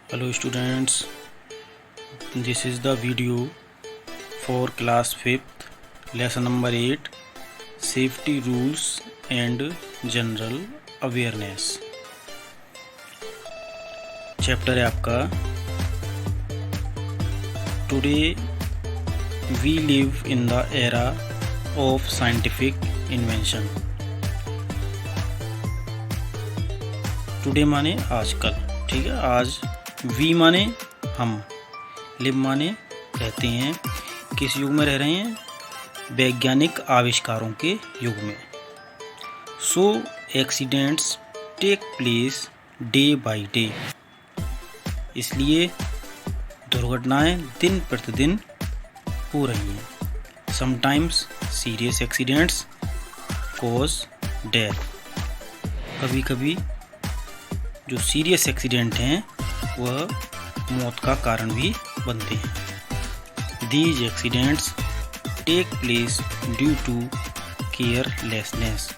Hello students, this is the video for class 5th lesson number 8 safety rules and general awareness। Chapter है आपका today we live in the era of scientific invention. Today माने आजकल, ठीक है। आज we माने हम, live माने रहते हैं। किस युग में रह रहे हैं? वैज्ञानिक आविष्कारों के युग में। So accidents take place day by day, इसलिए दुर्घटनाएं दिन प्रतिदिन हो रही हैं। Sometimes serious accidents cause death, कभी कभी जो सीरियस एक्सीडेंट हैं वह मौत का कारण भी बनते हैं। These accidents take place due to carelessness,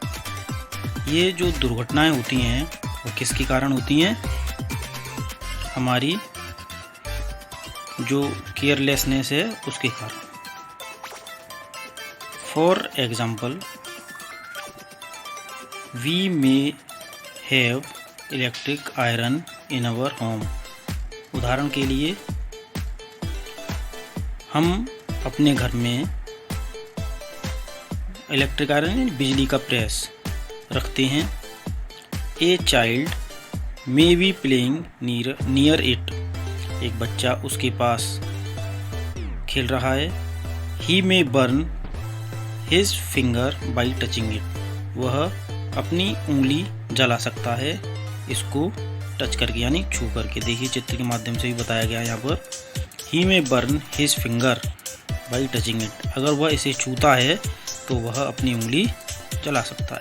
ये जो दुर्घटनाएं होती हैं वो किसके कारण होती हैं? हमारी जो केयरलेसनेस है उसके कारण। For example, we may have electric iron in our home. उदाहरण के लिए हम अपने घर में इलेक्ट्रिक आयरन, बिजली का प्रेस रखते हैं। A child may be playing near it, एक बच्चा उसके पास खेल रहा है। He may burn his finger by touching it, वह अपनी उंगली जला सकता है इसको टच करके, यानी छू करके। देखिए चित्र के माध्यम से भी बताया गया है यहाँ पर। ही में burn his finger by touching it, अगर वह इसे छूता है तो वह अपनी उंगली जला सकता है।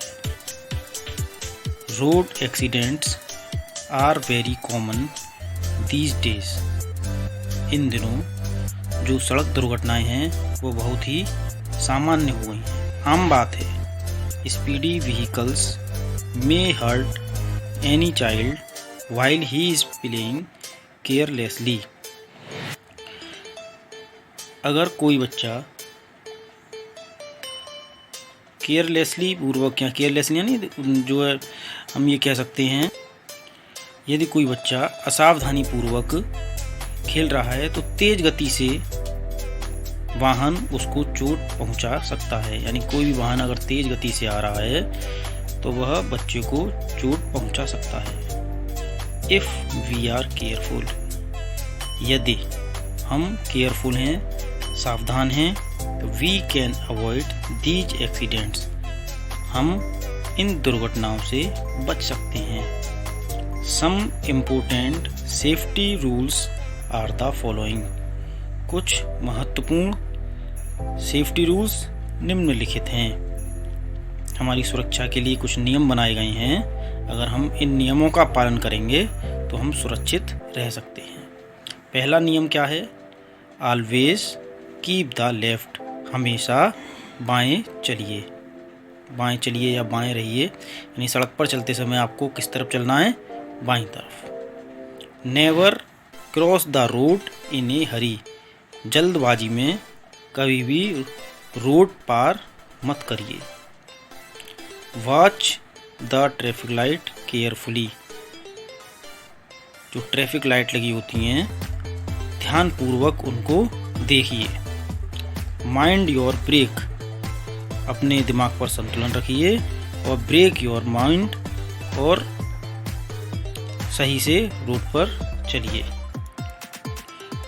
Road accidents are very common these days, इन दिनों जो सड़क दुर्घटनाएं हैं वो बहुत ही सामान्य हो गई हैं, आम बात है। Speedy vehicles may hurt any child while he is playing carelessly, अगर कोई बच्चा केयरलेसली पूर्वक, या केयरलेसली यानी जो है हम ये कह सकते हैं, यदि कोई बच्चा असावधानी पूर्वक खेल रहा है तो तेज गति से वाहन उसको चोट पहुंचा सकता है। यानी कोई भी वाहन अगर तेज गति से आ रहा है तो वह बच्चे को चोट पहुंचा सकता है। इफ़ वी आर केयरफुल, यदि हम केयरफुल हैं, सावधान हैं, तो we can avoid these accidents, हम इन दुर्घटनाओं से बच सकते हैं। Some important safety rules are the following, कुछ महत्वपूर्ण सेफ्टी रूल्स निम्नलिखित हैं। हमारी सुरक्षा के लिए कुछ नियम बनाए गए हैं, अगर हम इन नियमों का पालन करेंगे तो हम सुरक्षित रह सकते हैं। पहला नियम क्या है? ऑलवेज कीप द लेफ्ट, हमेशा बाएं चलिए। बाएं चलिए या बाएं रहिए, यानी सड़क पर चलते समय आपको किस तरफ चलना है? बाईं तरफ। नेवर क्रॉस द रोड इन ए हरी, जल्दबाजी में कभी भी रोड पार मत करिए। Watch the traffic light carefully, जो ट्रैफिक लाइट लगी होती हैं ध्यानपूर्वक उनको देखिए। माइंड योर ब्रेक, अपने दिमाग पर संतुलन रखिए और ब्रेक योर माइंड, और सही से रोड पर चलिए।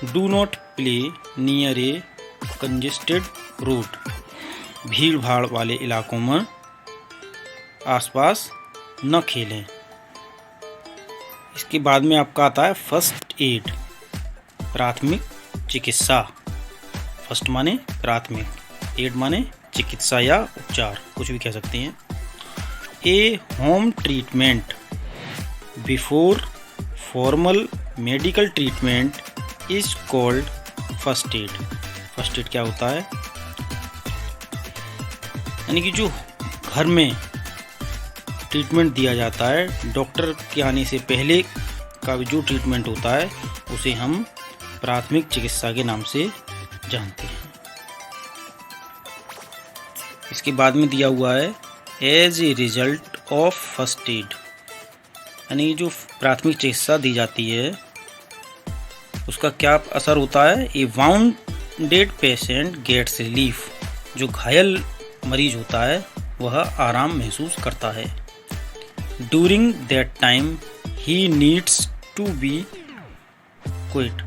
Do not play near A congested road, भीड़ भाड़ वाले इलाकों में आसपास न खेलें। इसके बाद में आपका आता है फर्स्ट एड, प्राथमिक चिकित्सा। फर्स्ट माने प्राथमिक, एड माने चिकित्सा या उपचार, कुछ भी कह सकते हैं। A home treatment before formal medical treatment is called first aid. First aid क्या होता है? यानी कि जो घर में ट्रीटमेंट दिया जाता है, डॉक्टर के आने से पहले का भी जो ट्रीटमेंट होता है उसे हम प्राथमिक चिकित्सा के नाम से जानते हैं। इसके बाद में दिया हुआ है as a result of first aid, यानी जो प्राथमिक चिकित्सा दी जाती है उसका क्या असर होता है। ए वाउंडेड पेशेंट गेट्स रिलीफ, जो घायल मरीज होता है वह आराम महसूस करता है। During that time he needs to be quiet,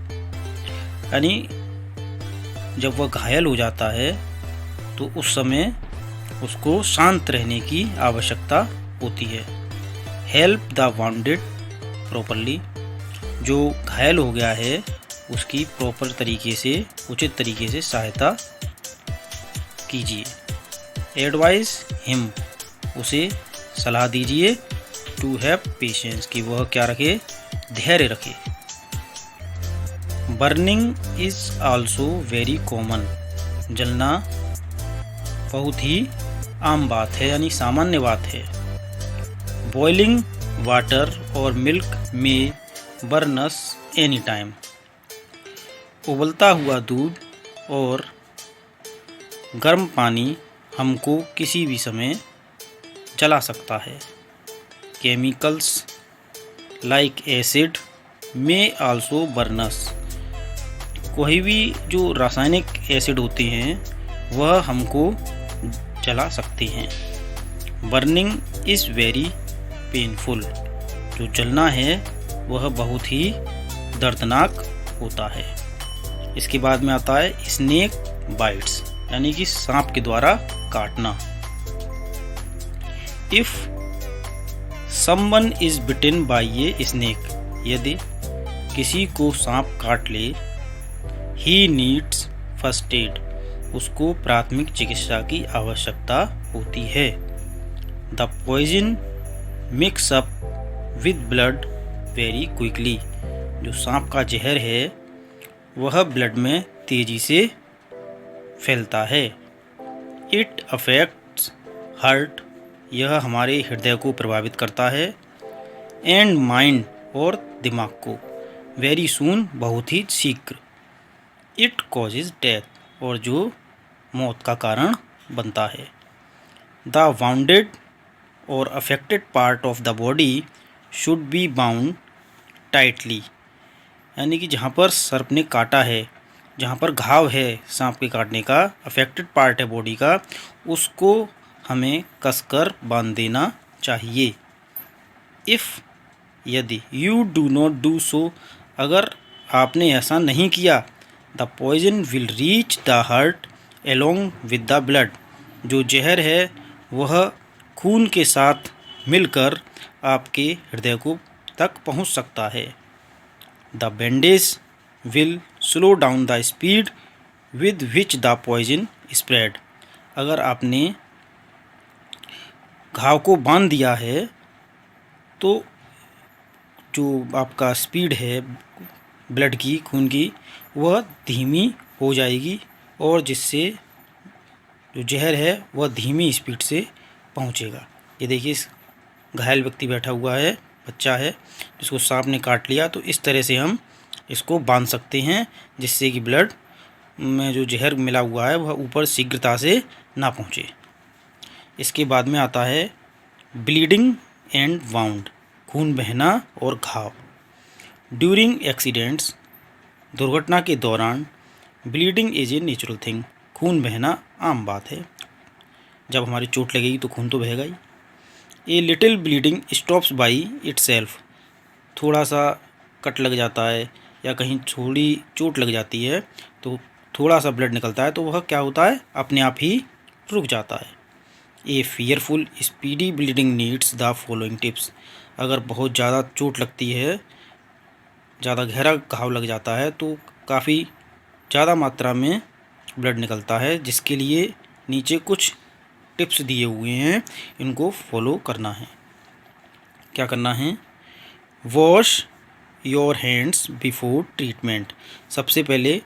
यानी जब वह घायल हो जाता है तो उस समय उसको शांत रहने की आवश्यकता होती है। हेल्प द वाउंडेड प्रॉपरली, जो घायल हो गया है उसकी प्रॉपर तरीके से, उचित तरीके से सहायता कीजिए। एडवाइस हिम, उसे सलाह दीजिए। टू हैव पेशेंस, कि वह क्या रखे, धैर्य रखे। Burning is also very common, जलना बहुत ही आम बात है, यानी सामान्य बात है। बॉइलिंग वाटर और मिल्क में बर्नस एनी टाइम, उबलता हुआ दूध और गर्म पानी हमको किसी भी समय जला सकता है। केमिकल्स लाइक एसिड में आल्सो बर्नस, कोई भी जो रासायनिक एसिड होते हैं वह हमको जला सकते हैं। बर्निंग इज़ वेरी पेनफुल, जो जलना है वह बहुत ही दर्दनाक होता है। इसके बाद में आता है स्नेक बाइट्स, यानी कि सांप के द्वारा काटना। If someone is bitten by a snake, यदि किसी को सांप काट ले, ही नीड्स फर्स्ट एड, उसको प्राथमिक चिकित्सा की आवश्यकता होती है। The poison mix up with blood very quickly, जो सांप का जहर है वह ब्लड में तेजी से फैलता है। इट अफेक्ट्स हार्ट, यह हमारे हृदय को प्रभावित करता है। एंड माइंड, और दिमाग को। वेरी सून, बहुत ही शीघ्र। इट कॉजेज डेथ, और जो मौत का कारण बनता है। द वाउंडेड और affected part of the body should be bound tightly, यानी कि जहाँ पर सर्प ने काटा है, जहाँ पर घाव है सांप के काटने का, अफेक्टेड पार्ट है बॉडी का, उसको हमें कसकर बांध देना चाहिए। इफ़, यदि, you do not do so, अगर आपने ऐसा नहीं किया, the poison will reach the heart along with the blood, जो जहर है वह खून के साथ मिलकर आपके हृदय को तक पहुंच सकता है। The bandage will slow down the speed with which the poison spread, अगर आपने घाव को बांध दिया है तो जो आपका स्पीड है ब्लड की, खून की, वह धीमी हो जाएगी और जिससे जो जहर है वह धीमी स्पीड से पहुंचेगा। ये देखिए, इस घायल व्यक्ति बैठा हुआ है, बच्चा है जिसको सांप ने काट लिया, तो इस तरह से हम इसको बांध सकते हैं जिससे कि ब्लड में जो जहर मिला हुआ है वह ऊपर शीघ्रता से ना पहुंचे। इसके बाद में आता है ब्लीडिंग एंड वाउंड, खून बहना और घाव। ड्यूरिंग एक्सीडेंट्स, दुर्घटना के दौरान, bleeding is a natural thing, खून बहना आम बात है। जब हमारी चोट लगेगी तो खून तो बहेगा ही। A little bleeding stops by itself, थोड़ा सा कट लग जाता है या कहीं थोड़ी चोट लग जाती है तो थोड़ा सा ब्लड निकलता है, तो वह क्या होता है, अपने आप ही रुक जाता है। A fearful speedy bleeding needs the following tips, अगर बहुत ज़्यादा चोट लगती है, ज़्यादा गहरा घाव लग जाता है तो काफ़ी ज़्यादा मात्रा में ब्लड निकलता है, जिसके लिए नीचे कुछ टिप्स दिए हुए हैं, इनको फॉलो करना है। क्या करना है? Wash your hands before treatment, सबसे पहले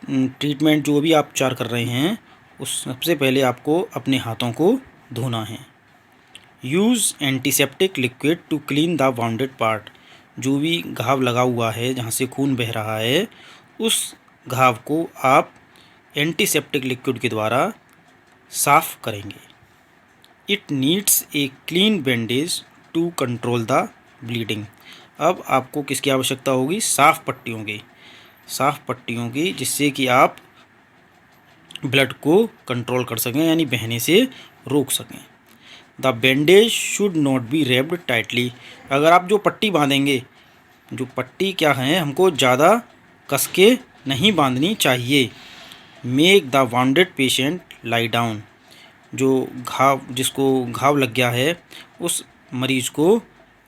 ट्रीटमेंट जो भी आप उपचार कर रहे हैं उस सबसे पहले आपको अपने हाथों को धोना है। Use antiseptic liquid to clean the wounded part, जो भी घाव लगा हुआ है, जहाँ से खून बह रहा है, उस घाव को आप एंटीसेप्टिक लिक्विड के द्वारा साफ करेंगे। It needs a clean bandage to control the bleeding. अब आपको किसकी आवश्यकता होगी? साफ पट्टियों की, जिससे कि आप ब्लड को कंट्रोल कर सकें, यानी बहने से रोक सकें। The bandage should not be wrapped tightly. अगर आप जो पट्टी बांधेंगे, जो पट्टी क्या है, हमको ज़्यादा कस के नहीं बांधनी चाहिए। Make the bounded patient lie down. जिसको घाव लग गया है, उस मरीज को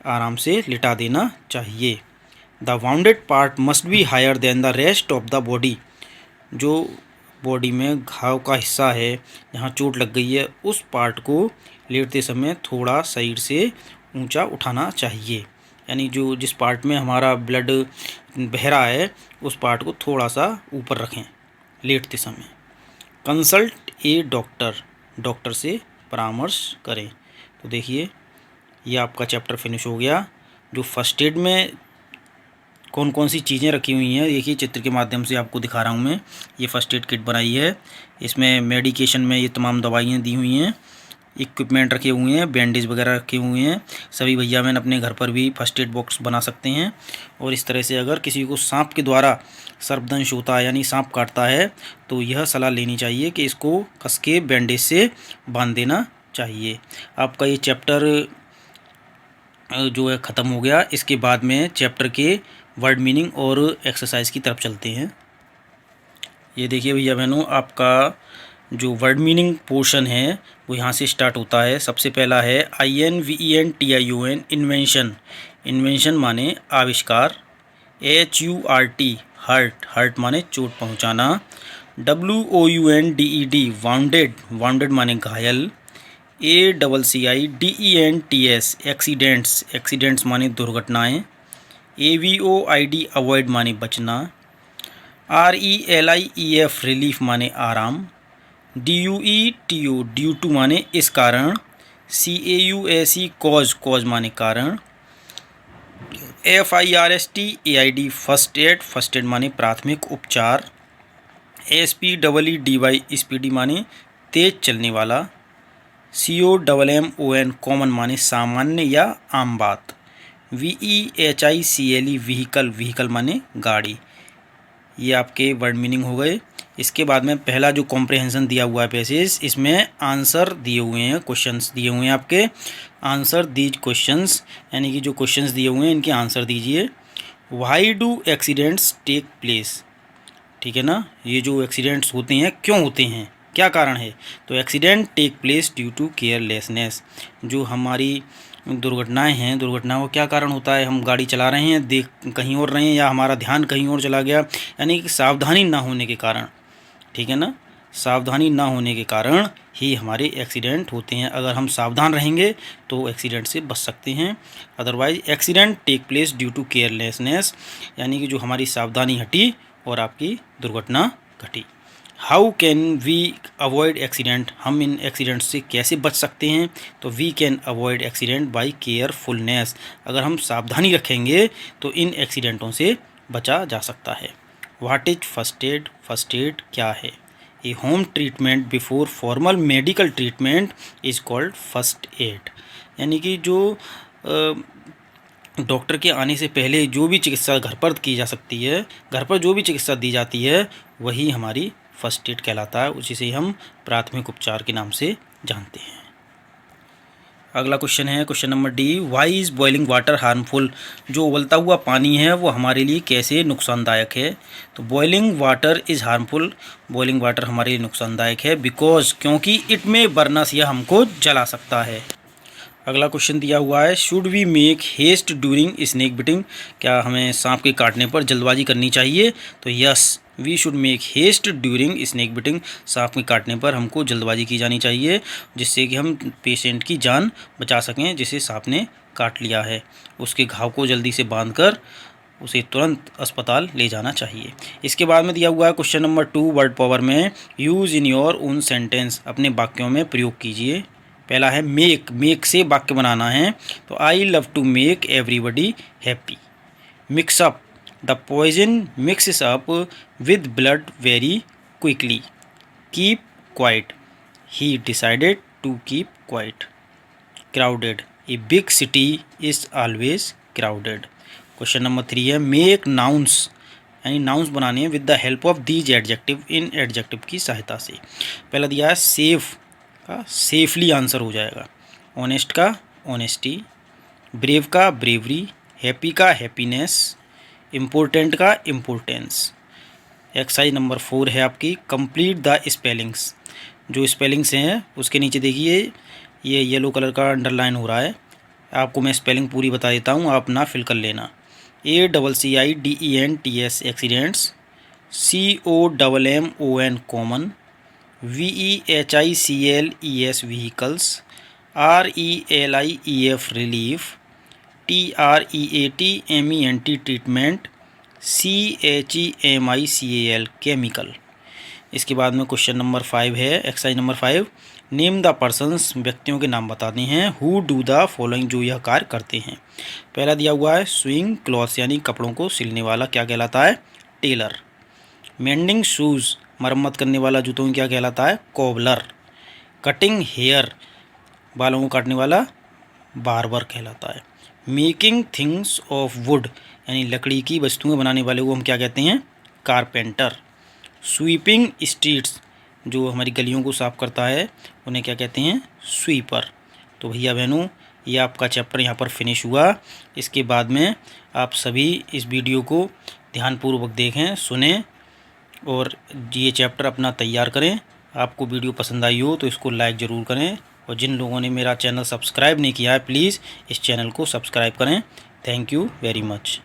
आराम से लिटा देना चाहिए। The wounded part must be higher than the rest of the body. जो बॉडी में घाव का हिस्सा है, जहाँ चोट लग गई है, उस पार्ट को लेटते समय थोड़ा साइड से ऊंचा उठाना चाहिए। यानी जिस पार्ट में हमारा ब्लड बह रहा है, उस पार्ट को थोड़ा सा ऊपर रखें लेटते समय। कंसल्ट ए डॉक्टर से परामर्श करें। तो देखिए, ये आपका चैप्टर फिनिश हो गया। जो फर्स्ट एड में कौन कौन सी चीज़ें रखी हुई हैं, देखिए चित्र के माध्यम से आपको दिखा रहा हूँ मैं। ये फर्स्ट एड किट बनाई है, इसमें मेडिकेशन में ये तमाम दवाइयाँ दी हुई हैं, इक्विपमेंट रखे हुए हैं, बैंडेज वगैरह रखे हुए हैं। सभी भैया बहन अपने घर पर भी फर्स्ट एड बॉक्स बना सकते हैं। और इस तरह से अगर किसी को सांप के द्वारा सर्पदंश होता है, यानी सांप काटता है, तो यह सलाह लेनी चाहिए कि इसको कस के बैंडेज से बांध देना चाहिए। आपका ये चैप्टर जो है ख़त्म हो गया। इसके बाद में चैप्टर के वर्ड मीनिंग और एक्सरसाइज की तरफ चलते हैं। ये देखिए भैया बहनों, आपका जो वर्ड मीनिंग पोर्शन है वो यहाँ से स्टार्ट होता है। सबसे पहला है INVENTION, इन्वेंशन। इन्वेंशन माने आविष्कार। HURT, हर्ट माने चोट पहुँचाना। WOUNDED, वाउंडेड माने घायल। ACCIDENTS, एक्सीडेंट्स माने दुर्घटनाएं। AVOID, अवॉइड माने बचना। RELIEF, रिलीफ माने आराम। DUETO, ड्यू टू माने इस कारण। CAUSE, कॉज माने कारण। FIRST AID, फर्स्ट एड माने प्राथमिक उपचार। SPEEDY, स्पीडी माने तेज चलने वाला। COMMON, कॉमन माने सामान्य या आम बात। VEHICLE, व्हीकल माने गाड़ी। ये आपके वर्ड मीनिंग हो गए। इसके बाद में पहला जो कॉम्प्रिहेंशन दिया हुआ है पैसेज, इसमें आंसर दिए हुए हैं, क्वेश्चंस दिए हुए हैं आपके। आंसर दीज क्वेश्चंस, यानी कि जो क्वेश्चंस दिए हुए हैं इनके आंसर दीजिए। Why do accidents take place, ठीक है ना। ये जो एक्सीडेंट्स होते हैं क्यों होते हैं, क्या कारण है? तो accident take place due to carelessness. जो हमारी दुर्घटनाएं हैं, दुर्घटनाओं का क्या कारण होता है? हम गाड़ी चला रहे हैं, देख कहीं और रहे हैं, या हमारा ध्यान कहीं और चला गया, यानी कि सावधानी ना होने के कारण, ठीक है ना। सावधानी ना होने के कारण ही हमारे एक्सीडेंट होते हैं। अगर हम सावधान रहेंगे तो एक्सीडेंट से बच सकते हैं। Otherwise accident take place due to carelessness, यानी कि जो हमारी सावधानी हटी और आपकी दुर्घटना घटी। How can we avoid accident, हम इन एक्सीडेंट से कैसे बच सकते हैं? तो we can avoid accident by carefulness, अगर हम सावधानी रखेंगे तो इन एक्सीडेंटों से बचा जा सकता है। What is first aid, first aid क्या है? A home treatment before formal medical treatment is called first aid, यानी कि जो डॉक्टर के आने से पहले जो भी चिकित्सा घर पर की जा सकती है, घर पर जो भी चिकित्सा दी जाती है, वही हमारी फर्स्ट एड कहलाता है। उसी से हम प्राथमिक उपचार के नाम से जानते हैं। अगला क्वेश्चन है question number D, why is boiling water harmful, जो उबलता हुआ पानी है वो हमारे लिए कैसे नुकसानदायक है? तो boiling water is harmful, boiling water हमारे लिए नुकसानदायक है बिकॉज, क्योंकि इट में बर्नस, यह हमको जला सकता है। अगला क्वेश्चन दिया हुआ है, should we make haste during snake biting, क्या हमें सांप के काटने पर जल्दबाजी करनी चाहिए? तो yes, we should make haste during snake biting, सांप के काटने पर हमको जल्दबाजी की जानी चाहिए, जिससे कि हम पेशेंट की जान बचा सकें जिसे सांप ने काट लिया है। उसके घाव को जल्दी से बांधकर उसे तुरंत अस्पताल ले जाना चाहिए। इसके बाद में दिया हुआ है क्वेश्चन नंबर 2, वर्ड पावर में use in your own sentence, अपने वाक्यों में प्रयोग कीजिए। पहला है मेक, मेक से वाक्य बनाना है। तो I love to make everybody happy, mix up the poison mixes up with blood very quickly. Keep quiet he decided to keep quiet. Crowded a big city is always crowded. Question number 3 है make nouns यानी nouns बनाने हैं with the help of these adjective इन adjective की सहायता से। पहला दिया है सेफ का सेफली आंसर हो जाएगा, ऑनेस्ट का ऑनेस्टी, ब्रेव का ब्रेवरी, हैप्पी का हैप्पीनेस, इम्पोर्टेंट का इम्पोर्टेंस। एक्सरसाइज नंबर 4 है आपकी कंप्लीट द स्पेलिंग्स। जो स्पेलिंग्स हैं उसके नीचे देखिए ये येलो कलर का अंडरलाइन हो रहा है, आपको मैं स्पेलिंग पूरी बता देता हूँ, आप ना फिल कर लेना। ACCIDENTS accidents, COMMON common, VEHICLES vehicles, RELIEF relief, TREATMENT treatment, CHEMICAL chemical. इसके बाद में क्वेश्चन नंबर 5 है exercise number 5 name the persons व्यक्तियों के नाम बताते हैं हु डू द फॉलोइंग जो यह कार्य करते हैं। पहला दिया हुआ है स्विंग क्लॉथ्स यानी कपड़ों को सिलने वाला क्या कहलाता है, टेलर। मेंडिंग शूज़ मरम्मत करने वाला जूतों में क्या कहलाता है, कोबलर। कटिंग हेयर बालों को काटने वाला बार्बर कहलाता है। मेकिंग थिंग्स ऑफ वुड यानी लकड़ी की वस्तुएं बनाने वाले को हम क्या कहते हैं, कारपेंटर। स्वीपिंग स्ट्रीट्स जो हमारी गलियों को साफ़ करता है उन्हें क्या कहते हैं, स्वीपर। तो भैया बहनों ये आपका चैप्टर यहाँ पर फिनिश हुआ। इसके बाद में आप सभी इस वीडियो को ध्यानपूर्वक देखें, सुनें और ये चैप्टर अपना तैयार करें। आपको वीडियो पसंद आई हो तो इसको लाइक ज़रूर करें और जिन लोगों ने मेरा चैनल सब्सक्राइब नहीं किया है प्लीज़ इस चैनल को सब्सक्राइब करें। Thank you very much.